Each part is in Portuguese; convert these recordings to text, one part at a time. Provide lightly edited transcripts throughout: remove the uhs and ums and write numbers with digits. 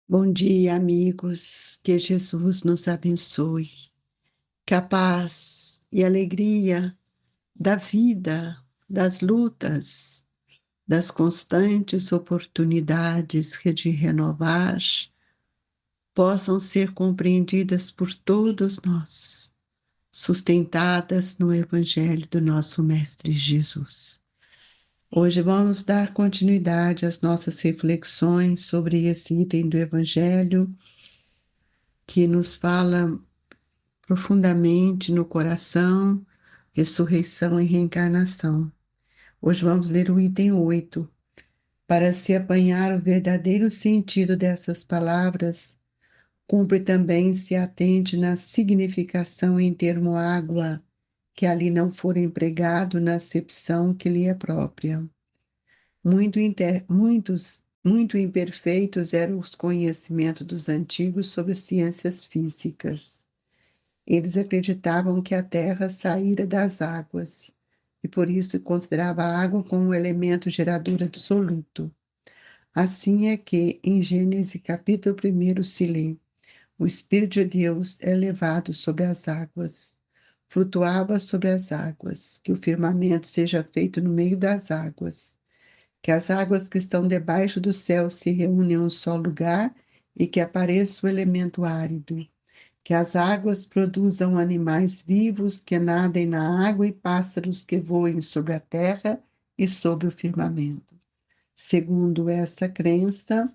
Bom dia, amigos. Que Jesus nos abençoe. Que a paz e alegria da vida, das lutas, das constantes oportunidades de renovar possam ser compreendidas por todos nós, sustentadas no Evangelho do nosso Mestre Jesus. Hoje vamos dar continuidade às nossas reflexões sobre esse item do Evangelho que nos fala profundamente no coração, ressurreição e reencarnação. Hoje vamos ler o item 8. Para se apanhar o verdadeiro sentido dessas palavras, cumpre também se atente na significação em termo água, que ali não for empregado na acepção que lhe é própria. Muito imperfeitos eram os conhecimentos dos antigos sobre ciências físicas. Eles acreditavam que a terra saíra das águas, e por isso considerava a água como um elemento gerador absoluto. Assim é que, em Gênesis capítulo 1, se lê: o Espírito de Deus é levado sobre as águas, flutuava sobre as águas, que o firmamento seja feito no meio das águas, que as águas que estão debaixo do céu se reúnem em um só lugar e que apareça o elemento árido, que as águas produzam animais vivos que nadem na água e pássaros que voem sobre a terra e sobre o firmamento. Segundo essa crença,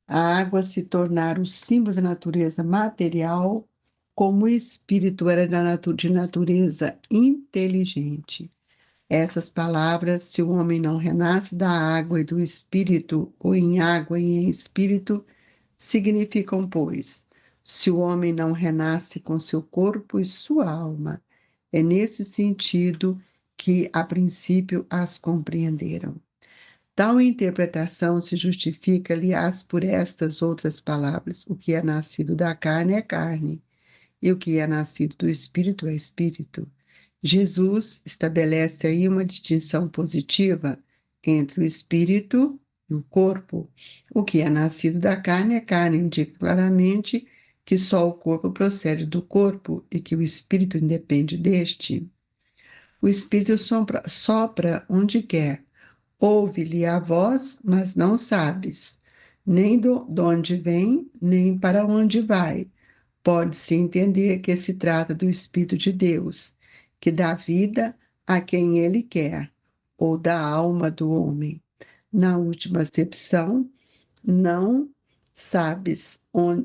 a água se tornara o símbolo da natureza material, como o espírito era de natureza inteligente. Essas palavras, se o homem não renasce da água e do espírito, ou em água e em espírito, significam, pois, se o homem não renasce com seu corpo e sua alma. É nesse sentido que, a princípio, as compreenderam. Tal interpretação se justifica, aliás, por estas outras palavras: o que é nascido da carne é carne, e o que é nascido do espírito é espírito. Jesus estabelece aí uma distinção positiva entre o espírito e o corpo. O que é nascido da carne é carne, indica claramente que só o corpo procede do corpo e que o espírito independe deste. O espírito sopra onde quer, ouve-lhe a voz, mas não sabes, nem de onde vem, nem para onde vai. Pode-se entender que se trata do Espírito de Deus, que dá vida a quem ele quer, ou da alma do homem. Na última acepção, não sabes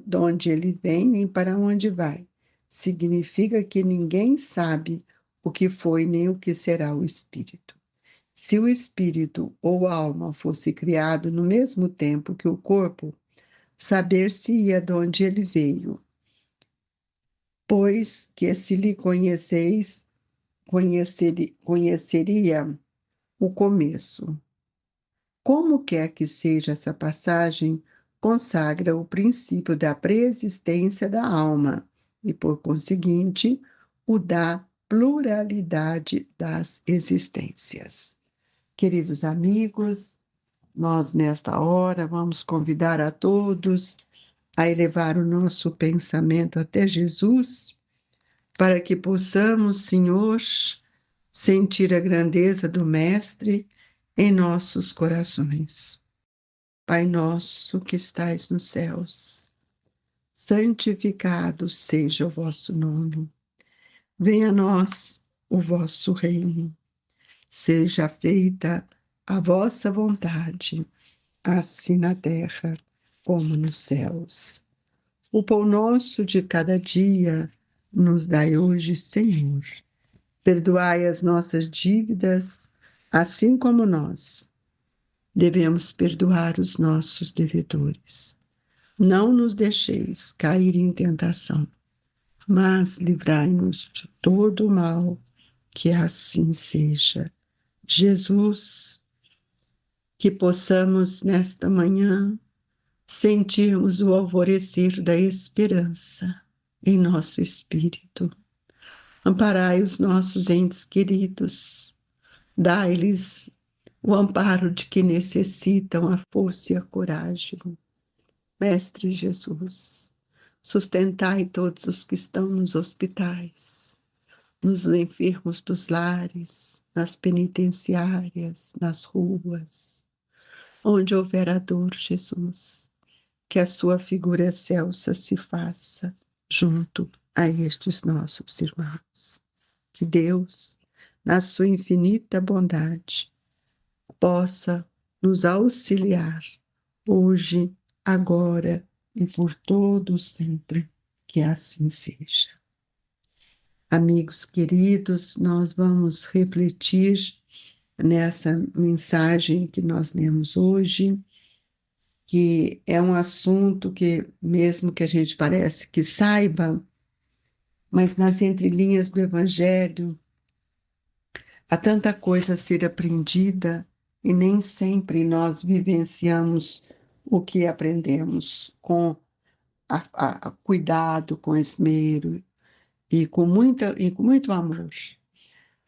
de onde ele vem nem para onde vai. Significa que ninguém sabe o que foi nem o que será o Espírito. Se o Espírito ou alma fosse criado no mesmo tempo que o corpo, saber-se-ia de onde ele veio, pois que se lhe conheceria o começo. Como quer que seja essa passagem, consagra o princípio da preexistência da alma e, por conseguinte, o da pluralidade das existências. Queridos amigos, nós nesta hora vamos convidar a todos a elevar o nosso pensamento até Jesus, para que possamos, Senhor, sentir a grandeza do Mestre em nossos corações. Pai nosso que estais nos céus, santificado seja o vosso nome. Venha a nós o vosso reino. Seja feita a vossa vontade, assim na terra como nos céus. O pão nosso de cada dia nos dai hoje, Senhor. Perdoai as nossas dívidas, assim como nós devemos perdoar os nossos devedores. Não nos deixeis cair em tentação, mas livrai-nos de todo o mal, que assim seja. Jesus, que possamos nesta manhã sentirmos o alvorecer da esperança em nosso espírito. Amparai os nossos entes queridos, dai-lhes o amparo de que necessitam, a força e a coragem. Mestre Jesus, sustentai todos os que estão nos hospitais, nos enfermos dos lares, nas penitenciárias, nas ruas, onde houver a dor, Jesus, que a sua figura excelsa se faça junto a estes nossos irmãos. Que Deus, na sua infinita bondade, possa nos auxiliar hoje, agora e por todo sempre, que assim seja. Amigos queridos, nós vamos refletir nessa mensagem que nós lemos hoje, que é um assunto que, mesmo que a gente parece que saiba, mas nas entrelinhas do Evangelho, há tanta coisa a ser aprendida e nem sempre nós vivenciamos o que aprendemos com cuidado, com esmero e com muito amor.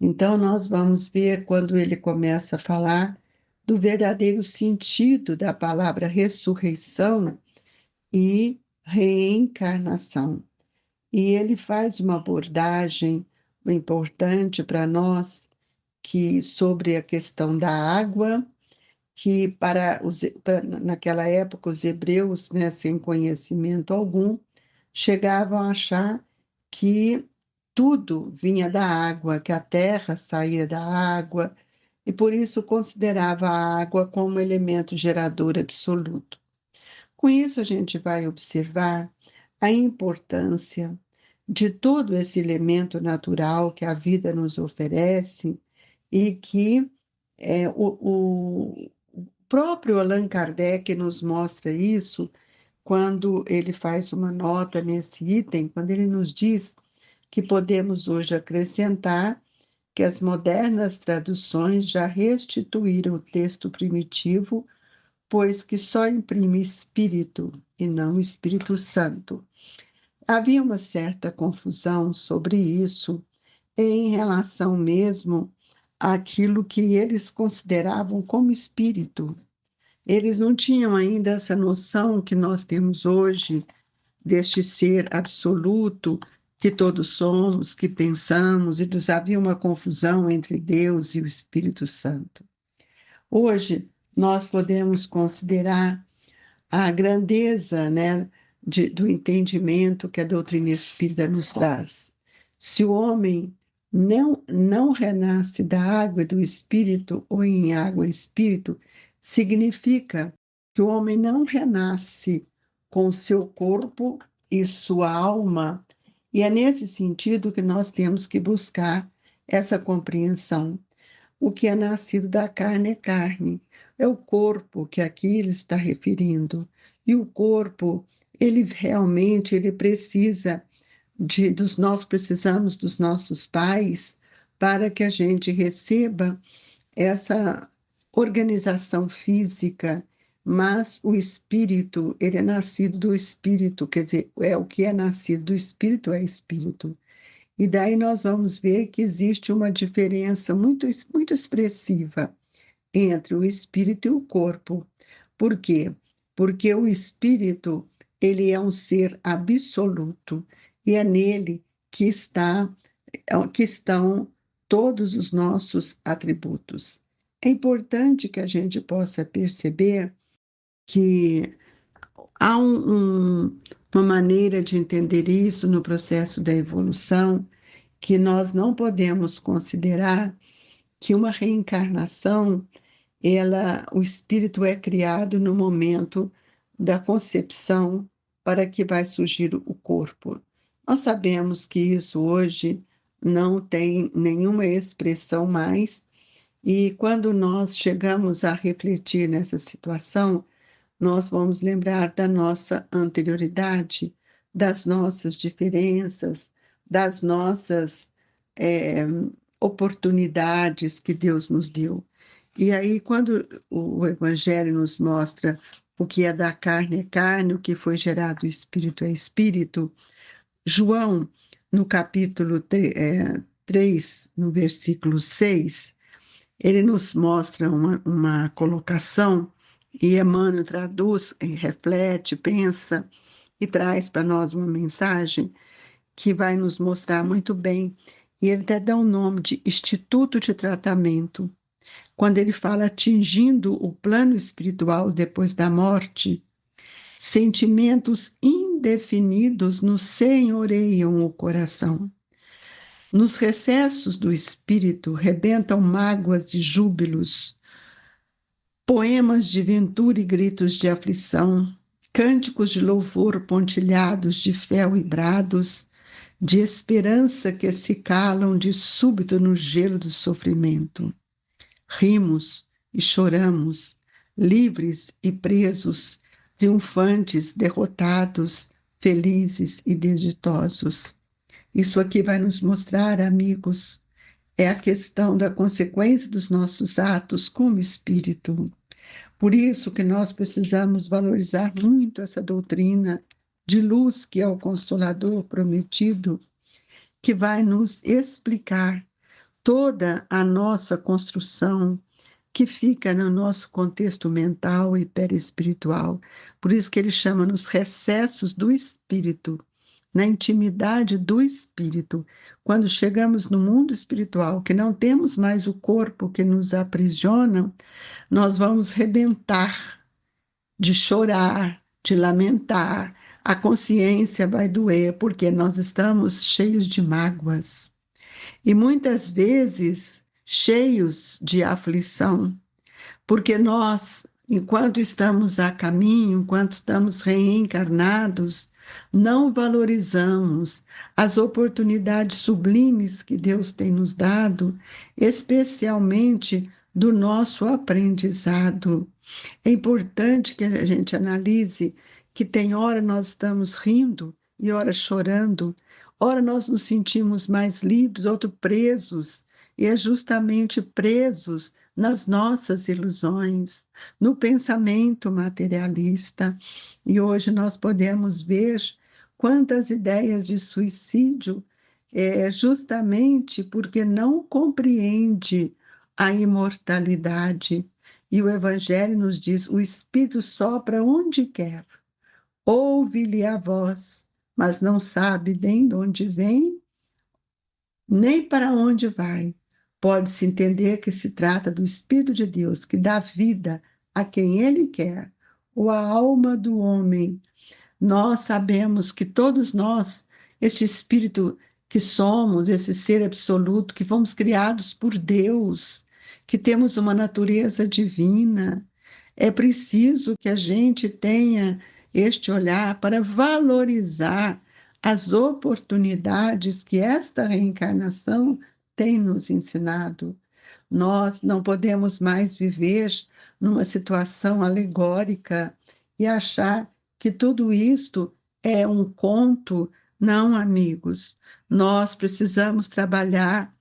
Então, nós vamos ver quando ele começa a falar do verdadeiro sentido da palavra ressurreição e reencarnação. E ele faz uma abordagem importante para nós que sobre a questão da água, que naquela época os hebreus, né, sem conhecimento algum, chegavam a achar que tudo vinha da água, que a terra saía da água, e por isso considerava a água como elemento gerador absoluto. Com isso, a gente vai observar a importância de todo esse elemento natural que a vida nos oferece e que o próprio Allan Kardec nos mostra isso quando ele faz uma nota nesse item, quando ele nos diz que podemos hoje acrescentar que as modernas traduções já restituíram o texto primitivo, pois que só imprime Espírito e não Espírito Santo. Havia uma certa confusão sobre isso em relação mesmo àquilo que eles consideravam como espírito. Eles não tinham ainda essa noção que nós temos hoje deste ser absoluto que todos somos, que pensamos, e havia uma confusão entre Deus e o Espírito Santo. Hoje, nós podemos considerar a grandeza, né, do entendimento que a doutrina espírita nos traz. Se o homem não renasce da água e do espírito, ou em água e espírito, significa que o homem não renasce com seu corpo e sua alma, e é nesse sentido que nós temos que buscar essa compreensão. O que é nascido da carne é carne, é o corpo que aqui ele está referindo. E o corpo, ele realmente ele precisa nós precisamos dos nossos pais para que a gente receba essa organização física, mas o espírito, ele é nascido do espírito, quer dizer, o que é nascido do espírito é espírito. E daí nós vamos ver que existe uma diferença muito, muito expressiva entre o espírito e o corpo. Por quê? Porque o espírito, ele é um ser absoluto e é nele que estão todos os nossos atributos. É importante que a gente possa perceber que há uma maneira de entender isso no processo da evolução, que nós não podemos considerar que uma reencarnação, o espírito é criado no momento da concepção para que vai surgir o corpo. Nós sabemos que isso hoje não tem nenhuma expressão mais, e quando nós chegamos a refletir nessa situação, nós vamos lembrar da nossa anterioridade, das nossas diferenças, das nossas oportunidades que Deus nos deu. E aí, quando o Evangelho nos mostra o que é da carne é carne, o que foi gerado do espírito é espírito, João, no capítulo 3, no versículo 6, ele nos mostra uma colocação E Emmanuel traduz, reflete, pensa e traz para nós uma mensagem que vai nos mostrar muito bem. E ele até dá o nome de Instituto de Tratamento. Quando ele fala atingindo o plano espiritual depois da morte, sentimentos indefinidos nos senhoreiam o coração. Nos recessos do espírito rebentam mágoas e júbilos, poemas de ventura e gritos de aflição, cânticos de louvor pontilhados de fel e brados, de esperança que se calam de súbito no gelo do sofrimento. Rimos e choramos, livres e presos, triunfantes, derrotados, felizes e desditosos. Isso aqui vai nos mostrar, amigos, é a questão da consequência dos nossos atos como espírito. Por isso que nós precisamos valorizar muito essa doutrina de luz que é o Consolador prometido, que vai nos explicar toda a nossa construção que fica no nosso contexto mental e perispiritual. Por isso que ele chama nos recessos do espírito, na intimidade do espírito. Quando chegamos no mundo espiritual, que não temos mais o corpo que nos aprisiona, nós vamos rebentar de chorar, de lamentar. A consciência vai doer porque nós estamos cheios de mágoas e muitas vezes cheios de aflição, porque nós, enquanto estamos a caminho, enquanto estamos reencarnados, não valorizamos as oportunidades sublimes que Deus tem nos dado, especialmente do nosso aprendizado. É importante que a gente analise que tem hora nós estamos rindo e hora chorando, ora nós nos sentimos mais livres, outro presos, e é justamente presos nas nossas ilusões, no pensamento materialista. E hoje nós podemos ver quantas ideias de suicídio justamente porque não compreende a imortalidade. E o Evangelho nos diz: o Espírito sopra onde quer, ouve-lhe a voz, mas não sabe nem de onde vem, nem para onde vai. Pode-se entender que se trata do Espírito de Deus, que dá vida a quem Ele quer, ou a alma do homem. Nós sabemos que todos nós, este Espírito que somos, esse ser absoluto, que fomos criados por Deus, que temos uma natureza divina, é preciso que a gente tenha este olhar para valorizar as oportunidades que esta reencarnação tem nos ensinado. Nós não podemos mais viver numa situação alegórica e achar que tudo isto é um conto. Não, amigos, nós precisamos trabalhar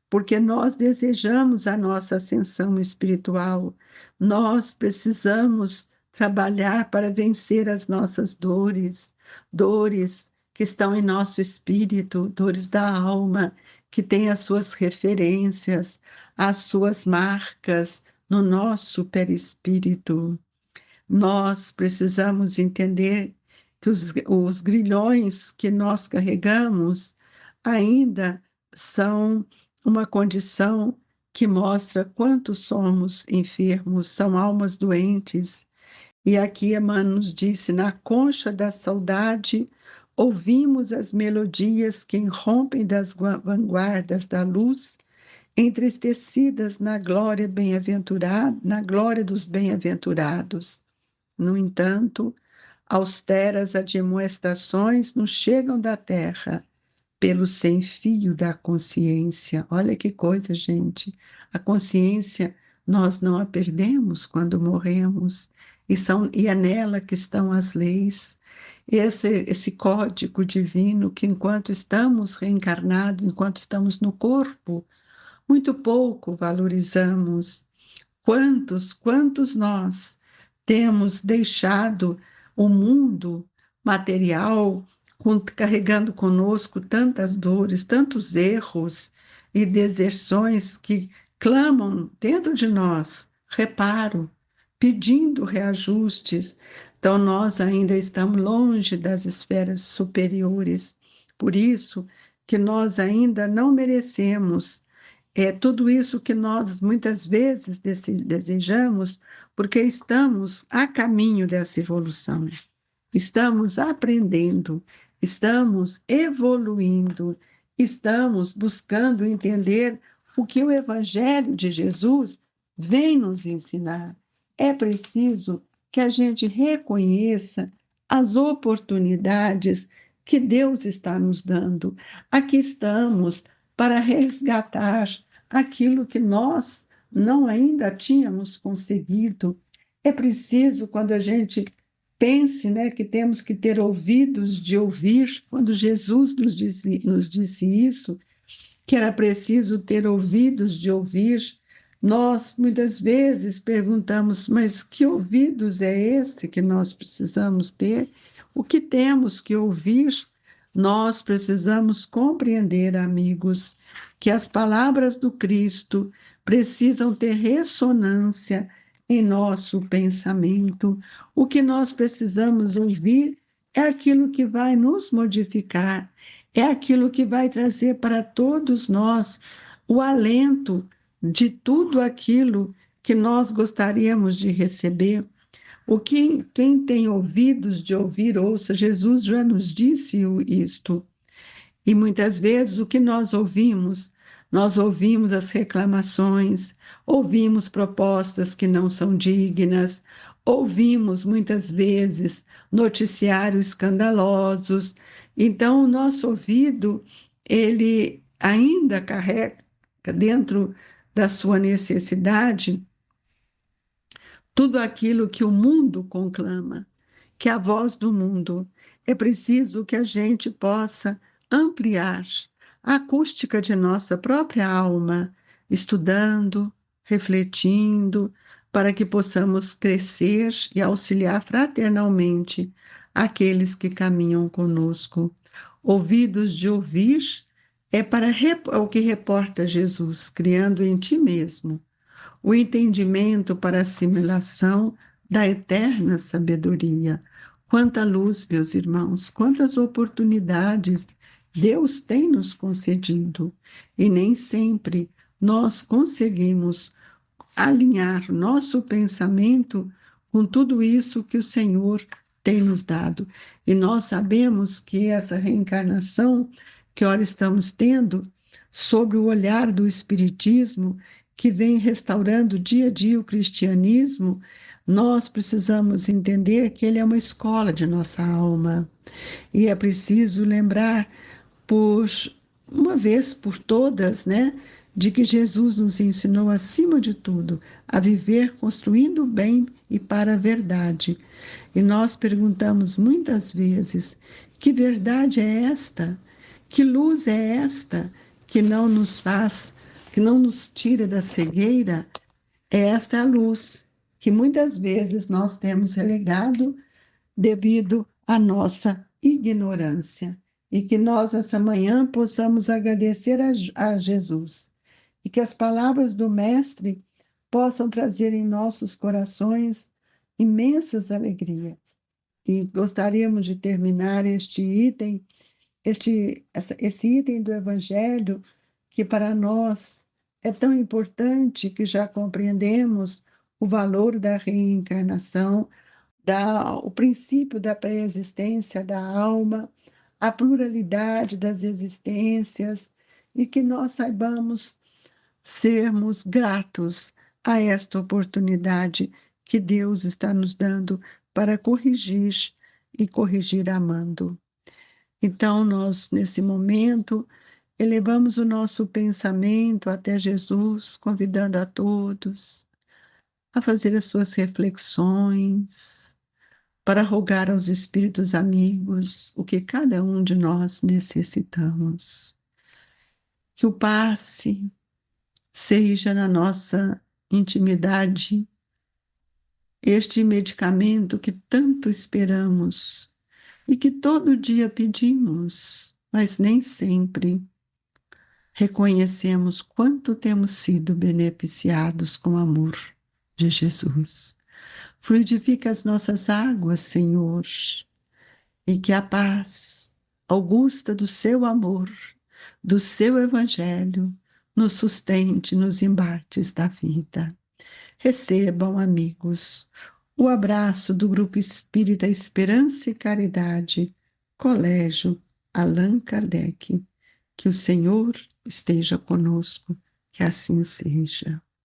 porque nós desejamos a nossa ascensão espiritual. Nós precisamos trabalhar para vencer as nossas dores, dores que estão em nosso espírito, dores da alma, que têm as suas referências, as suas marcas no nosso perispírito. Nós precisamos entender que os grilhões que nós carregamos ainda são uma condição que mostra quanto somos enfermos, são almas doentes. E aqui Emmanuel nos disse: na concha da saudade, ouvimos as melodias que irrompem das vanguardas da luz, entristecidas na glória bem-aventurada, na glória dos bem-aventurados. No entanto, austeras admoestações nos chegam da terra, pelo sem fio da consciência. Olha que coisa, gente. A consciência nós não a perdemos quando morremos, e é nela que estão as leis. Esse código divino que, enquanto estamos reencarnados, enquanto estamos no corpo, muito pouco valorizamos. Quantos nós temos deixado o mundo material carregando conosco tantas dores, tantos erros e deserções que clamam dentro de nós reparo, pedindo reajustes. Então, nós ainda estamos longe das esferas superiores. Por isso que nós ainda não merecemos tudo isso que nós muitas vezes desejamos, porque estamos a caminho dessa evolução. Estamos aprendendo, estamos evoluindo, estamos buscando entender o que o Evangelho de Jesus vem nos ensinar. É preciso que a gente reconheça as oportunidades que Deus está nos dando. Aqui estamos para resgatar aquilo que nós não ainda tínhamos conseguido. É preciso, quando a gente pense, né, que temos que ter ouvidos de ouvir, quando Jesus nos disse isso, que era preciso ter ouvidos de ouvir, nós muitas vezes perguntamos, mas que ouvidos é esse que nós precisamos ter? O que temos que ouvir? Nós precisamos compreender, amigos, que as palavras do Cristo precisam ter ressonância em nosso pensamento. O que nós precisamos ouvir é aquilo que vai nos modificar, é aquilo que vai trazer para todos nós o alento de tudo aquilo que nós gostaríamos de receber. Quem tem ouvidos de ouvir, ouça. Jesus já nos disse isto. E muitas vezes o que nós ouvimos? Nós ouvimos as reclamações, ouvimos propostas que não são dignas, ouvimos muitas vezes noticiários escandalosos. Então, o nosso ouvido, ele ainda carrega dentro da sua necessidade tudo aquilo que o mundo conclama, que é a voz do mundo. É preciso que a gente possa ampliar a acústica de nossa própria alma, estudando, refletindo, para que possamos crescer e auxiliar fraternalmente aqueles que caminham conosco. Ouvidos de ouvir é para o que reporta Jesus, criando em ti mesmo o entendimento para assimilação da eterna sabedoria. Quanta luz, meus irmãos, quantas oportunidades Deus tem nos concedido, e nem sempre nós conseguimos alinhar nosso pensamento com tudo isso que o Senhor tem nos dado. E nós sabemos que essa reencarnação que ora estamos tendo, sob o olhar do Espiritismo, que vem restaurando dia a dia o cristianismo, nós precisamos entender que ele é uma escola de nossa alma. E é preciso lembrar, por uma vez por todas, né, de que Jesus nos ensinou, acima de tudo, a viver construindo o bem e para a verdade. E nós perguntamos muitas vezes: que verdade é esta? Que luz é esta que não nos faz, que não nos tira da cegueira? Esta é a luz que muitas vezes nós temos relegado devido à nossa ignorância. E que nós, essa manhã, possamos agradecer a Jesus. E que as palavras do Mestre possam trazer em nossos corações imensas alegrias. E gostaríamos de terminar este item, esse item do Evangelho, que para nós é tão importante, que já compreendemos o valor da reencarnação, o princípio da pré-existência da alma, a pluralidade das existências, e que nós saibamos sermos gratos a esta oportunidade que Deus está nos dando para corrigir e corrigir amando. Então, nós, nesse momento, elevamos o nosso pensamento até Jesus, convidando a todos a fazer as suas reflexões, para rogar aos espíritos amigos o que cada um de nós necessitamos. Que o passe seja na nossa intimidade este medicamento que tanto esperamos e que todo dia pedimos, mas nem sempre reconhecemos quanto temos sido beneficiados com o amor de Jesus. Fluidifica as nossas águas, Senhor, e que a paz augusta do seu amor, do seu evangelho, nos sustente nos embates da vida. Recebam, amigos, o abraço do Grupo Espírita Esperança e Caridade, Colégio Allan Kardec. Que o Senhor esteja conosco, que assim seja.